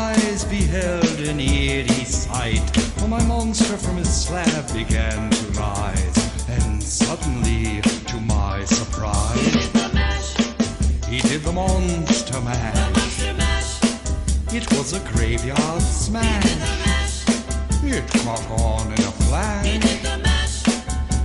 eyes beheld an eerie sight, for my monster from his slab began to rise, and suddenly, to my surprise, he did the monster mash. It was a graveyard smash. It caught on in a flash.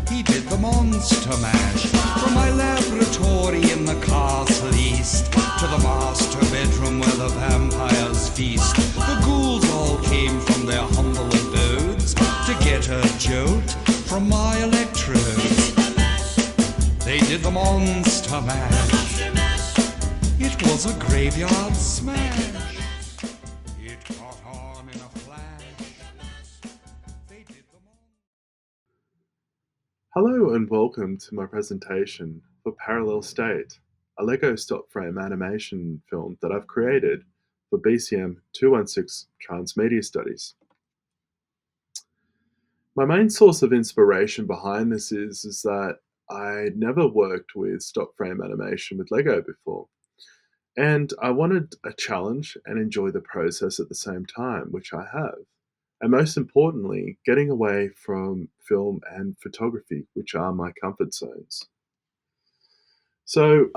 He did the monster mash. From my laboratory in the castle east to the master bedroom where the vampires feast, the ghouls all came from their humble abodes to get a jolt from my electrodes. They did the monster mash. It was a graveyard smash. It caught on in a flash. They did the Hello and welcome to my presentation for Parallel State, a LEGO stop frame animation film that I've created for BCM 216 Transmedia Studies. My main source of inspiration behind this is that I never worked with stop frame animation with LEGO before, and I wanted a challenge and enjoy the process at the same time, which I have. And most importantly, getting away from film and photography, which are my comfort zones. So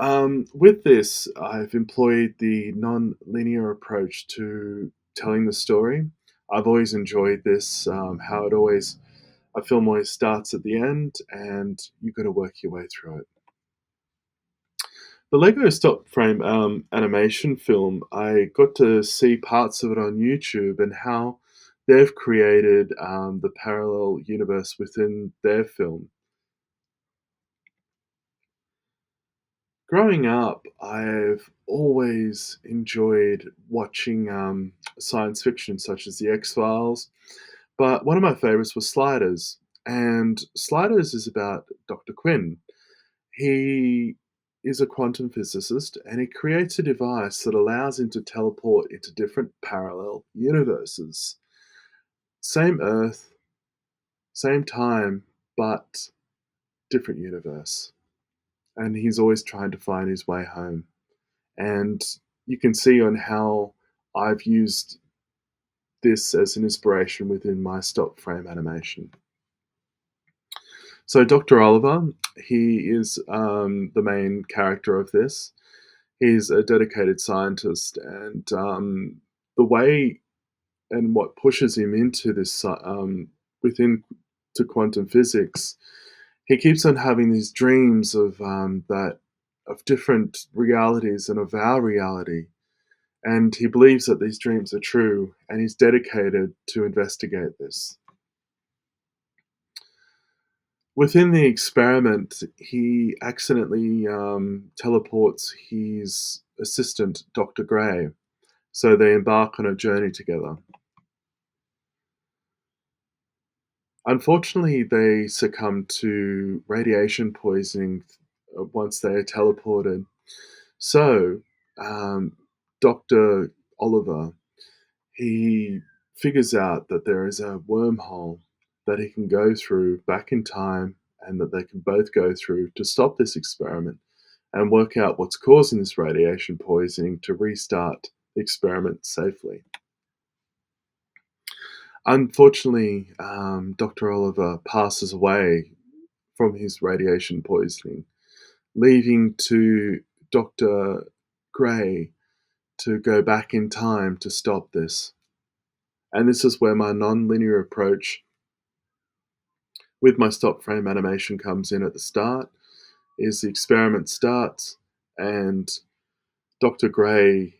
with this, I've employed the non-linear approach to telling the story. I've always enjoyed this, how a film always starts at the end and you've got to work your way through it. The Lego stop frame animation film, I got to see parts of it on YouTube and how they've created the parallel universe within their film. Growing up, I've always enjoyed watching science fiction such as The X-Files, but one of my favorites was Sliders. And Sliders is about Dr. Quinn. He is a quantum physicist and he creates a device that allows him to teleport into different parallel universes. Same Earth, same time, but different universe. And he's always trying to find his way home. And you can see on how I've used this as an inspiration within my stop frame animation. So Dr. Oliver, he is the main character of this. He's a dedicated scientist, and the way and what pushes him into this within to quantum physics, he keeps on having these dreams of of different realities and of our reality, and he believes that these dreams are true, and he's dedicated to investigate this. Within the experiment, he accidentally teleports his assistant, Dr. Gray, so they embark on a journey together. Unfortunately, they succumb to radiation poisoning once they are teleported. So, Dr. Oliver, he figures out that there is a wormhole that he can go through back in time and that they can both go through to stop this experiment and work out what's causing this radiation poisoning to restart the experiment safely. Unfortunately, Dr. Oliver passes away from his radiation poisoning, leaving to Dr. Gray to go back in time to stop this. And this is where my non-linear approach with my stop frame animation comes in at the start, is the experiment starts and Dr. Gray,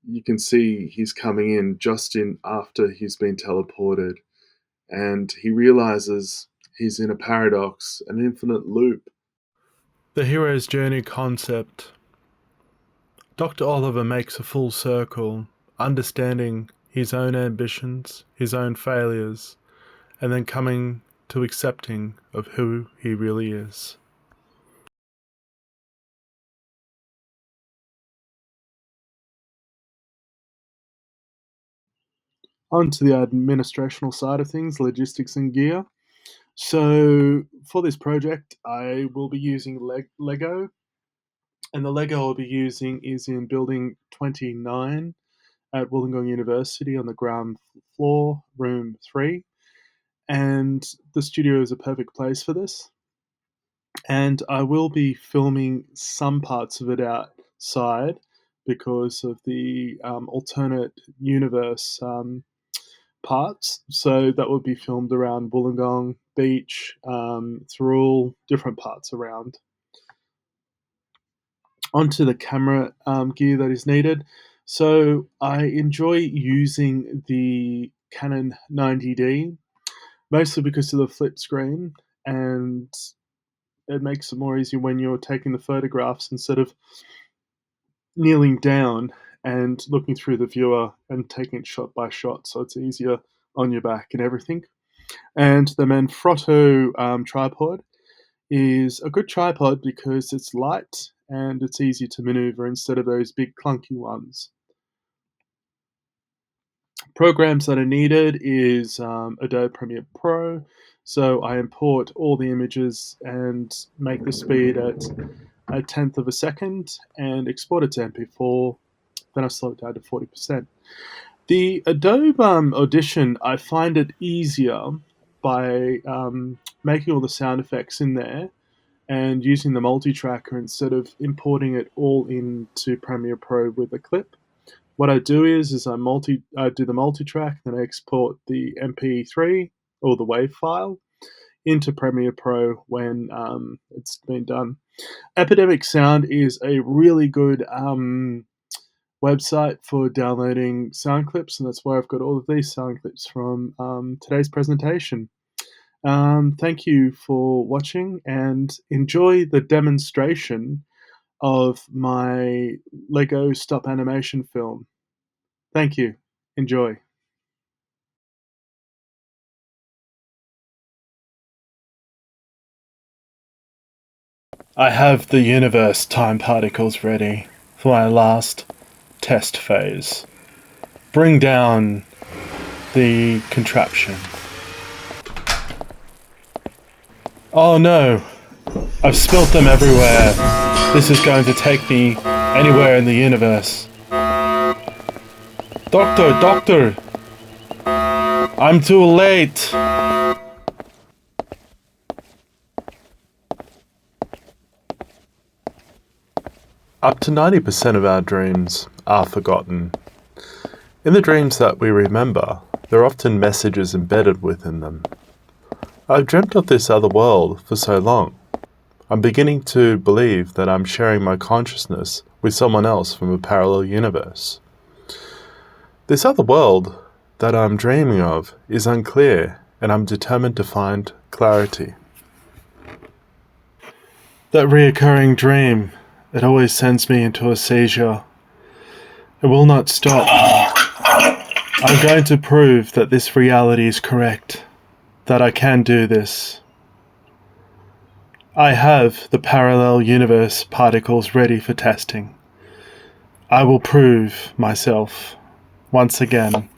you can see he's coming in just in after he's been teleported, and he realizes he's in a paradox, an infinite loop. The hero's journey concept. Dr. Oliver makes a full circle, understanding his own ambitions, his own failures, and then coming to accepting of who he really is. On to the administrational side of things, logistics and gear. So for this project, I will be using Lego, and the Lego I'll be using is in building 29, at Wollongong University on the ground floor, room 3. And the studio is a perfect place for this. And I will be filming some parts of it outside because of the alternate universe parts. So that will be filmed around Wollongong Beach, through all different parts around. Onto the camera gear that is needed. So I enjoy using the Canon 90D, mostly because of the flip screen, and it makes it more easy when you're taking the photographs instead of kneeling down and looking through the viewer and taking it shot by shot, so it's easier on your back and everything. And the Manfrotto tripod is a good tripod because it's light and it's easy to maneuver instead of those big clunky ones. Programs that are needed is Adobe Premiere Pro. So I import all the images and make the speed at a tenth of a second and export it to MP4. Then I slow it down to 40%. The Adobe Audition, I find it easier by making all the sound effects in there and using the multi-tracker instead of importing it all into Premiere Pro with a clip. What I do is I do the multi-track, then I export the MP3 or the WAV file into Premiere Pro when it's been done. Epidemic Sound is a really good website for downloading sound clips, and that's where I've got all of these sound clips from today's presentation. Thank you for watching and enjoy the demonstration of my Lego stop animation film. Thank you. Enjoy. I have the universe time particles ready for my last test phase. Bring down the contraption. Oh no! I've spilt them everywhere. This is going to take me anywhere in the universe. Doctor! I'm too late! Up to 90% of our dreams are forgotten. In the dreams that we remember, there are often messages embedded within them. I've dreamt of this other world for so long. I'm beginning to believe that I'm sharing my consciousness with someone else from a parallel universe. This other world that I'm dreaming of is unclear, and I'm determined to find clarity. That reoccurring dream, it always sends me into a seizure. It will not stop. I'm going to prove that this reality is correct, that I can do this. I have the parallel universe particles ready for testing. I will prove myself once again.